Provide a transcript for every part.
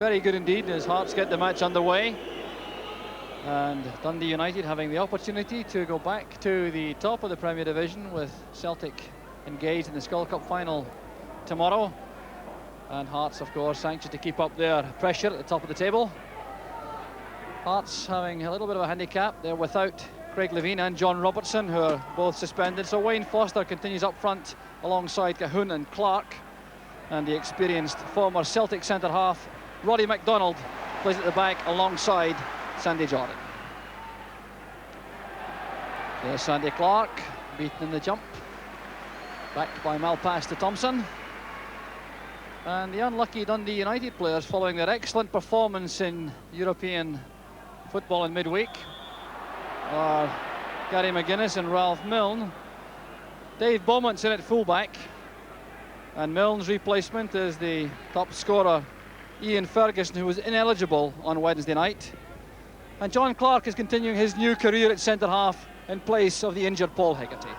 Very good indeed as Hearts get the match underway. And Dundee United having the opportunity to go back to the top of the Premier Division with Celtic engaged in the Skull Cup final tomorrow. And Hearts, of course, anxious to keep up their pressure at the top of the table. Hearts having a little bit of a handicap. They're without Craig Levein and John Robertson, who are both suspended. So Wayne Foster continues up front alongside Colquhoun and Clark. And the experienced former Celtic centre-half Roddy McDonald plays at the back alongside Sandy Jordon. There's Sandy Clark, beaten in the jump. Backed by Malpass to Thompson. And the unlucky Dundee United players, following their excellent performance in European football in midweek, are Gary McGuinness and Ralph Milne. Dave Beaumont's in at fullback. And Milne's replacement is the top scorer, Ian Ferguson, who was ineligible on Wednesday night. And John Clark is continuing his new career at centre-half in place of the injured Paul Hegarty.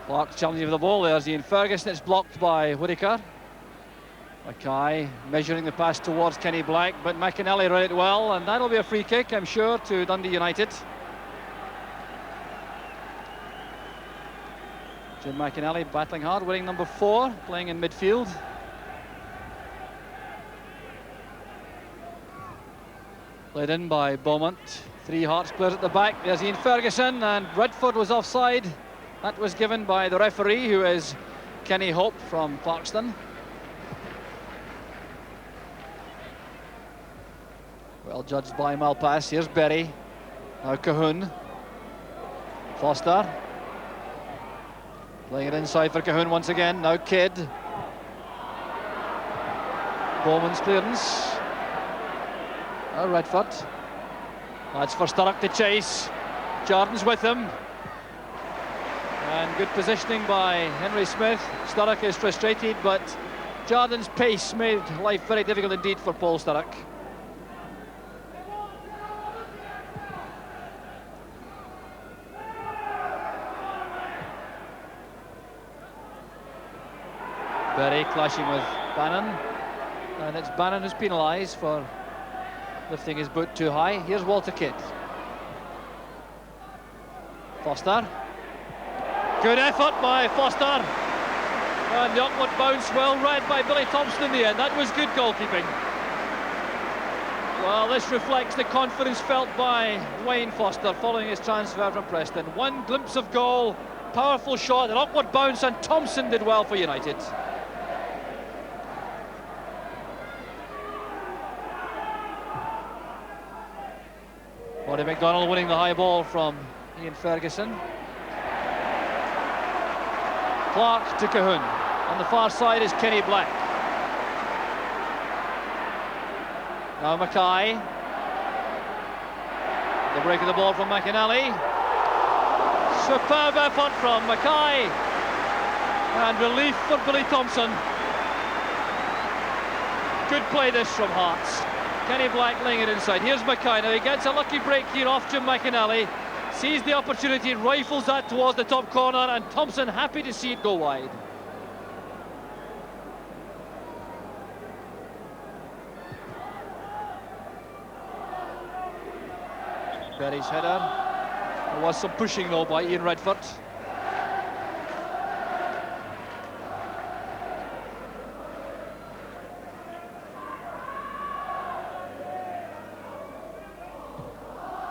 Clark challenging for the ball. There's Ian Ferguson. It's blocked by Whittaker. Mackay measuring the pass towards Kenny Black, but McInally read it well, and that'll be a free kick, I'm sure, to Dundee United. Jim McInally battling hard, wearing number 4, playing in midfield. Played in by Beaumont. 3 Hearts players at the back. There's Ian Ferguson, and Redford was offside. That was given by the referee, who is Kenny Hope from Clarkston. Well judged by Malpass. Here's Berry. Now Colquhoun. Foster. Playing it inside for Colquhoun once again. Now Kidd. Bowman's clearance. Now Redford. That's for Sturrock to chase. Jordan's with him. And good positioning by Henry Smith. Sturrock is frustrated, but Jordan's pace made life very difficult indeed for Paul Sturrock. Berry clashing with Bannon, and it's Bannon who's penalised for lifting his boot too high. Here's Walter Kidd. Foster. Good effort by Foster. And the upward bounce well read by Billy Thompson in the end. That was good goalkeeping. Well, this reflects the confidence felt by Wayne Foster following his transfer from Preston. One glimpse of goal, powerful shot, an upward bounce, and Thompson did well for United. Roddy McDonald winning the high ball from Ian Ferguson. Clark to Colquhoun. On the far side is Kenny Black. Now Mackay. The break of the ball from McInally. Superb effort from Mackay. And relief for Billy Thompson. Good play this from Hearts. Kenny Black laying it inside. Here's Mackay. Now he gets a lucky break here off Jim McInally. Sees the opportunity, rifles that towards the top corner, and Thompson happy to see it go wide. Berry's header. There was some pushing though by Ian Redford.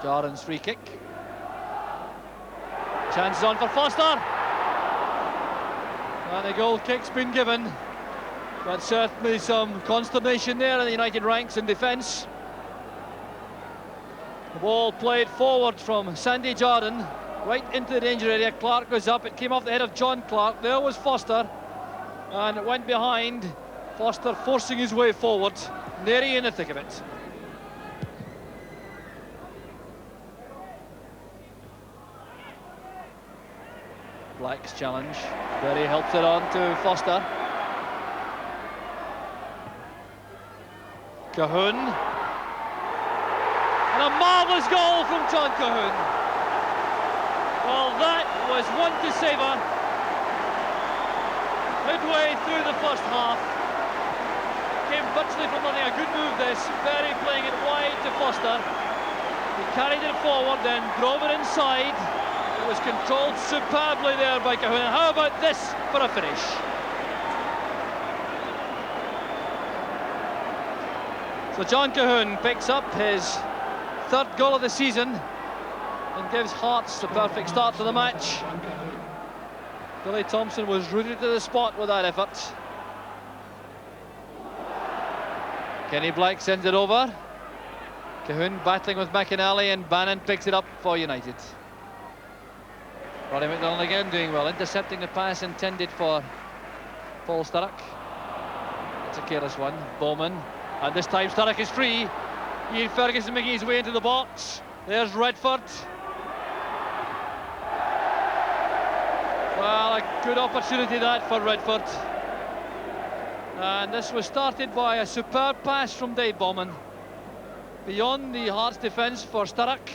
Jordan's free kick. Chance on for Foster. And the goal kick's been given. But certainly some consternation there in the United ranks in defence. The ball played forward from Sandy Jordan, right into the danger area. Clark goes up. It came off the head of John Clark. There was Foster. And it went behind. Foster forcing his way forward. Nearly in the thick of it. Black's challenge. Berry helps it on to Foster. Colquhoun. And a marvellous goal from John Colquhoun. Well, that was one to savour. midway through the first half. Came virtually from nothing. A good move this. Berry playing it wide to Foster. He carried it forward, then drove it inside. It was controlled superbly there by Kahun. And how about this for a finish? So John Kahun picks up his third goal of the season and gives Hearts the perfect start to the match. Billy Thompson was rooted to the spot with that effort. Kenny Black sends it over. Kahun battling with McInally, and Bannon picks it up for United. Roddy McDonald again doing well, intercepting the pass intended for Paul Sturrock. It's a careless one. Bowman, and this time Sturrock is free. Ian Ferguson making his way into the box. There's Redford. Well, a good opportunity that for Redford. And this was started by a superb pass from Dave Bowman. Beyond the Hearts defence for Sturrock.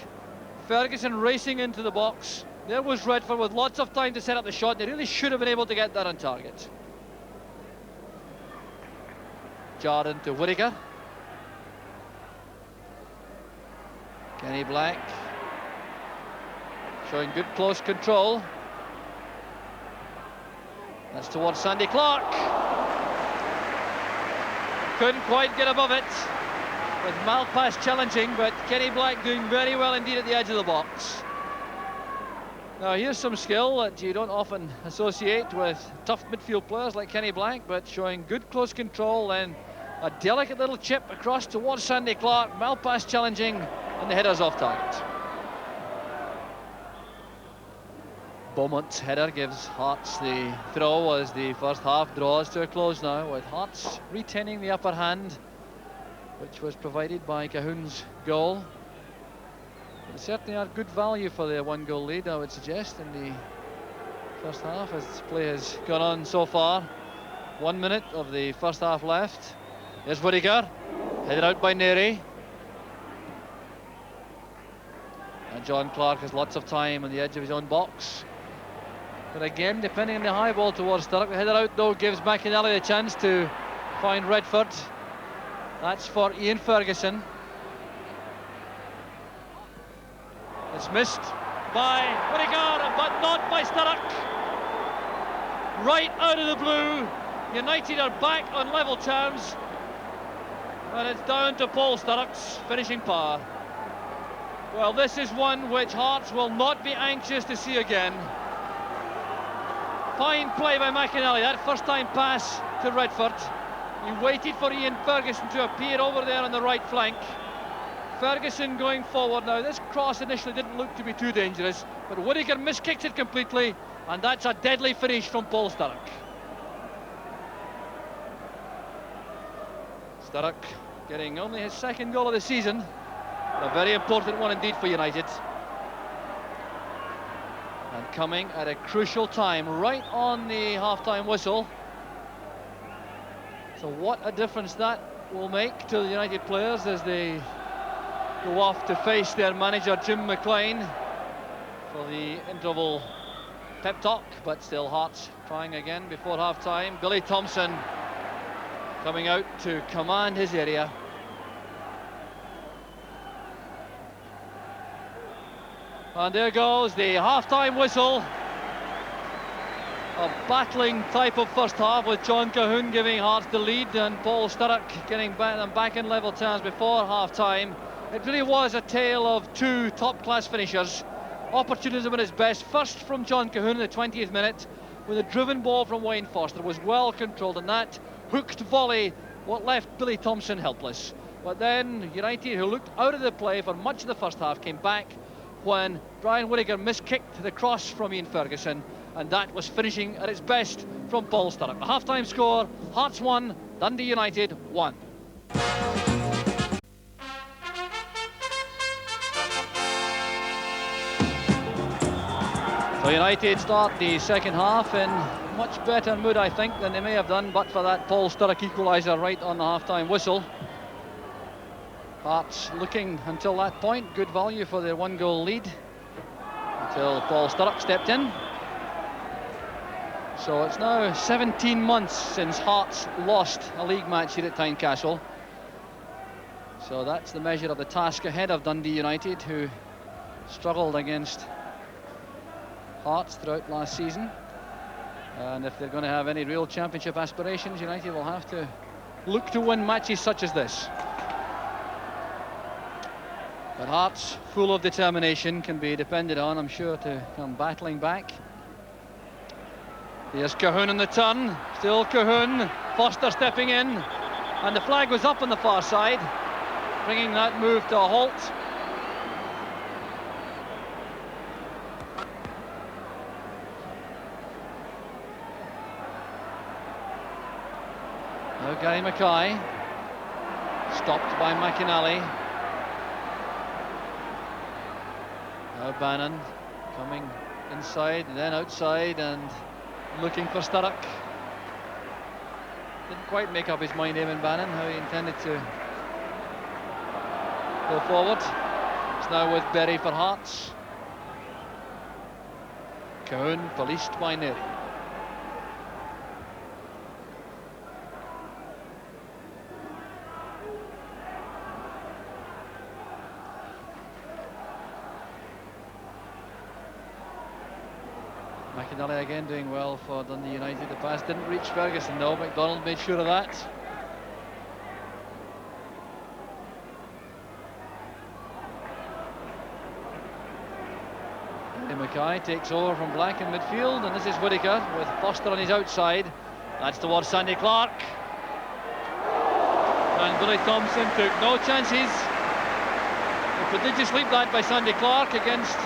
Ferguson racing into the box. There was Redford with lots of time to set up the shot. They really should have been able to get that on target. Jordan to Whittaker. Kenny Black showing good close control. That's towards Sandy Clark. Couldn't quite get above it with Malpass challenging, but Kenny Black doing very well indeed at the edge of the box. Now here's some skill that you don't often associate with tough midfield players like Kenny Black, but showing good close control, and a delicate little chip across towards Sandy Clark. Malpass challenging, and the header's off target. Beaumont's header gives Hearts the throw as the first half draws to a close now, with Hearts retaining the upper hand, which was provided by Kahun's goal. They certainly are good value for their one-goal lead, I would suggest, in the first half as play has gone on so far. 1 minute of the first half left. There's Whittaker, headed out by Neri. And John Clark has lots of time on the edge of his own box. But again, depending on the high ball towards Sturrock, the header out though gives McInally the chance to find Redford. That's for Ian Ferguson. It's missed by Whittaker, but not by Sturrock. Right out of the blue, United are back on level terms, and it's down to Paul Sturrock's finishing power. Well, this is one which Hearts will not be anxious to see again. Fine play by McInally, that first time pass to Redford. He waited for Ian Ferguson to appear over there on the right flank. Ferguson going forward now. This cross initially didn't look to be too dangerous, but Whittaker miskicked it completely, and that's a deadly finish from Paul Sturrock. Sturrock getting only his second goal of the season, a very important one indeed for United. And coming at a crucial time, right on the half-time whistle. So what a difference that will make to the United players as they go off to face their manager Jim McLean for the interval pep talk, but still Hearts trying again before half-time. Billy Thompson coming out to command his area. And there goes the half-time whistle. A battling type of first half, with John Kahun giving Hearts the lead and Paul Sturrock getting them back in level terms before half-time. It really was a tale of two top-class finishers. Opportunism at its best. First from John Kahun in the 20th minute, with a driven ball from Wayne Foster, was well controlled, and that hooked volley what left Billy Thompson helpless. But then United, who looked out of the play for much of the first half, came back when Brian Whittaker miskicked the cross from Ian Ferguson, and that was finishing at its best from Paul Sturrock. The half-time score: Hearts 1, Dundee United 1. So United start the second half in much better mood, I think, than they may have done but for that Paul Sturrock equaliser right on the half-time whistle. Hearts looking until that point good value for their one-goal lead until Paul Sturrock stepped in. So it's now 17 months since Hearts lost a league match here at Tynecastle. So that's the measure of the task ahead of Dundee United, who struggled against Hearts throughout last season. And if they're going to have any real championship aspirations, United will have to look to win matches such as this. But Hearts, full of determination, can be depended on, I'm sure, to come battling back. Here's Colquhoun in the turn, still Colquhoun, Foster stepping in, and the flag was up on the far side, bringing that move to a halt. Now Gary Mackay, stopped by McInally. Now Bannon coming inside and then outside and looking for Sturrock. Didn't quite make up his mind, Eamon Bannon, how he intended to go forward. It's now with Berry for Hearts. Colquhoun policed by Neri. McInally again doing well for Dundee United. The pass didn't reach Ferguson though. McDonald made sure of that. Mackay takes over from Black in midfield, and this is Whittaker with Foster on his outside. That's towards Sandy Clark. And Billy Thompson took no chances. A prodigious leap that by Sandy Clark against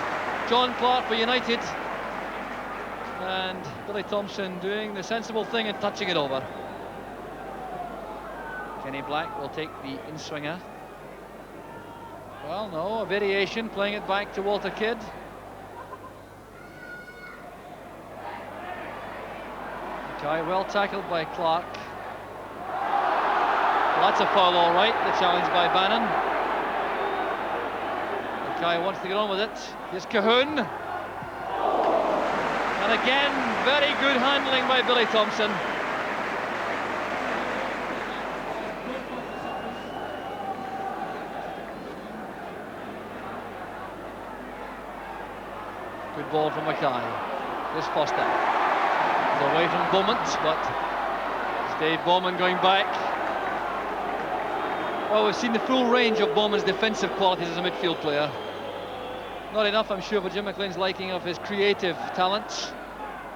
John Clark for United. And Billy Thompson doing the sensible thing and touching it over. Kenny Black will take the in-swinger. Well, no, a variation, playing it back to Walter Kidd. Okay, well tackled by Clark. Well, that's a foul, all right. The challenge by Bannon. Okay, wants to get on with it. Here's Colquhoun. And again, very good handling by Billy Thompson. Good ball from Mackay. Here's Foster. He's away from Beaumont, but it's Dave Bowman going back. Well, we've seen the full range of Bowman's defensive qualities as a midfield player. Not enough, I'm sure, for Jim McLean's liking of his creative talents,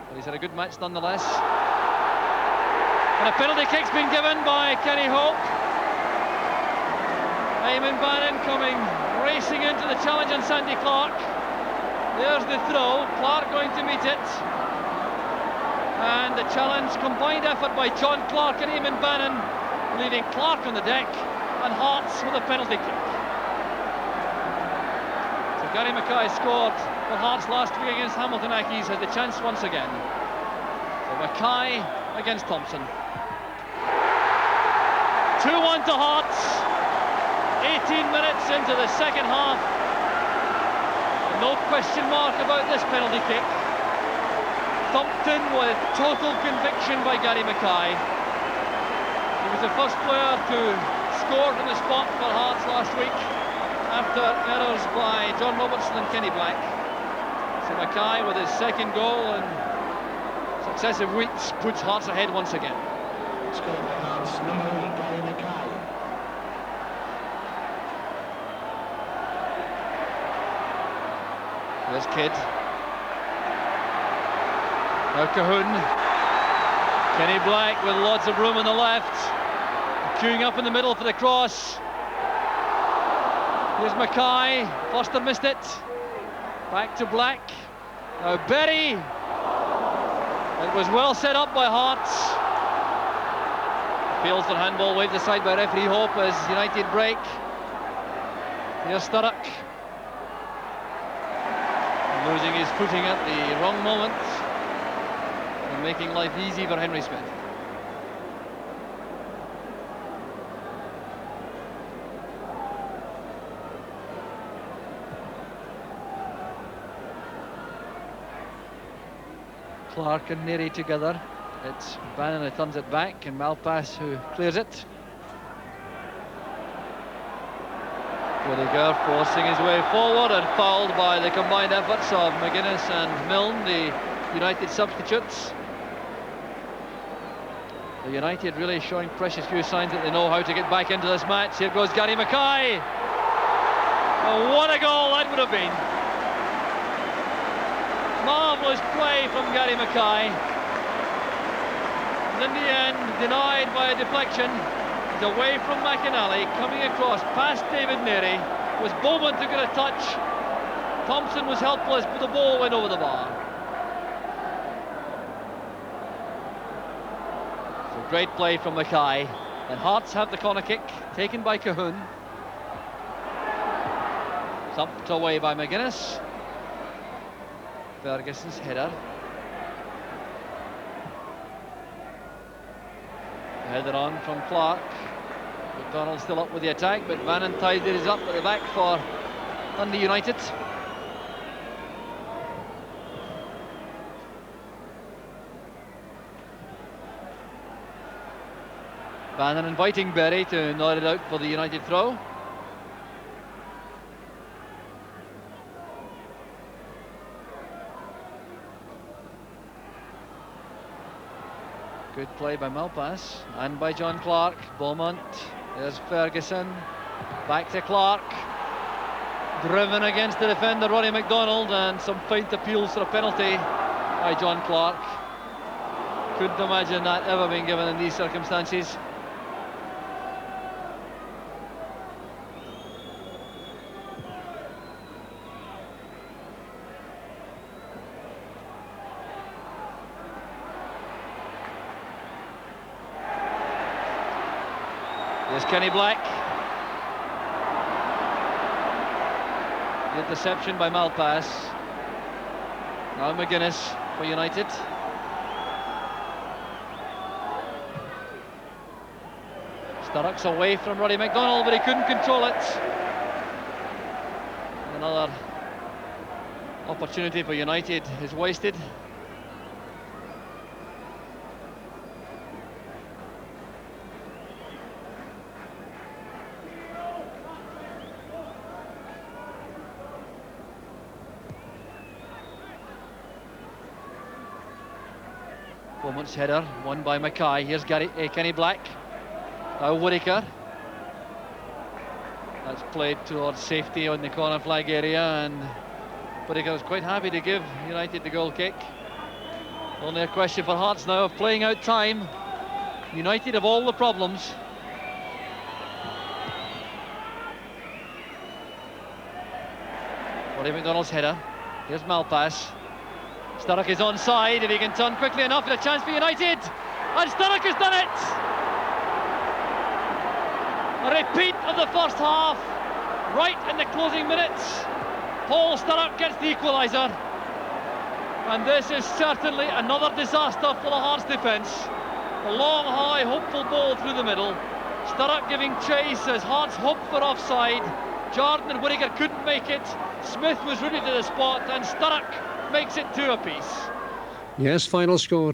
but he's had a good match nonetheless. And a penalty kick's been given by Kenny Hope. Eamon Bannon coming racing into the challenge on Sandy Clark. There's the throw, Clark going to meet it. And the challenge, combined effort by John Clark and Eamon Bannon, leaving Clark on the deck and Hearts with a penalty kick. Gary Mackay scored for Hearts last week against Hamilton Accies, has the chance once again. So Mackay against Thompson. 2-1 to Hearts. 18 minutes into the second half. No question mark about this penalty kick. Thumped in with total conviction by Gary Mackay. He was the first player to score from the spot for Hearts last week, after errors by John Robertson and Kenny Black. So Mackay with his second goal in successive weeks puts Hearts ahead once again. Scored by Hearts, number 8, Gary Mackay. There's Kidd. Now Colquhoun. Kenny Black with lots of room on the left. Queuing up in the middle for the cross. Here's Mackay. Foster missed it. Back to Black. Now Berry. It was well set up by Hearts. Appeals for handball, waved aside by referee Hope as United break. Here's Sturrock. Losing his footing at the wrong moment and making life easy for Henry Smith. Clark and Neary together. It's Bannon who turns it back and Malpass who clears it. Whittaker forcing his way forward and fouled by the combined efforts of McGuinness and Milne, the United substitutes. The United really showing precious few signs that they know how to get back into this match. Here goes Gary Mackay. Oh, what a goal that would have been. Marvellous play from Gary Mackay. And in the end, denied by a deflection. It's away from McInally, coming across past David Neary. Was Bowman to get a touch. Thompson was helpless, but the ball went over the bar. So great play from Mackay. And Hearts have the corner kick, taken by Cahoon. Thumped away by McGuinness. Ferguson's header. Header on from Clark. McDonald still up with the attack, but Bannon tied it up at the back for Dundee United. Bannon inviting Berry to nod it out for the United throw. Good play by Malpass and by John Clark. Beaumont, there's Ferguson, back to Clark. Driven against the defender Ronnie McDonald, and some faint appeals for a penalty by John Clark. Couldn't imagine that ever being given in these circumstances. There's Kenny Black. The interception by Malpass. Now McGuinness for United. Sturrock's away from Roddy McDonald, but he couldn't control it. Another opportunity for United is wasted. Beaumont's header, won by Mackay. Here's Kenny Black. Now Whittaker. That's played towards safety on the corner flag area, and Whittaker was quite happy to give United the goal kick. Only a question for Hearts now of playing out time. United have all the problems. Roddy McDonald's header. Here's Malpass. Sturrock is onside, if he can turn quickly enough, and a chance for United. And Sturrock has done it! A repeat of the first half, right in the closing minutes. Paul Sturrock gets the equaliser. And this is certainly another disaster for the Hearts defence. A long, high, hopeful ball through the middle. Sturrock giving chase as Hearts hoped for offside. Jordan and Whittaker couldn't make it. Smith was rooted to the spot, and Sturrock makes it 2 apiece. Yes, final score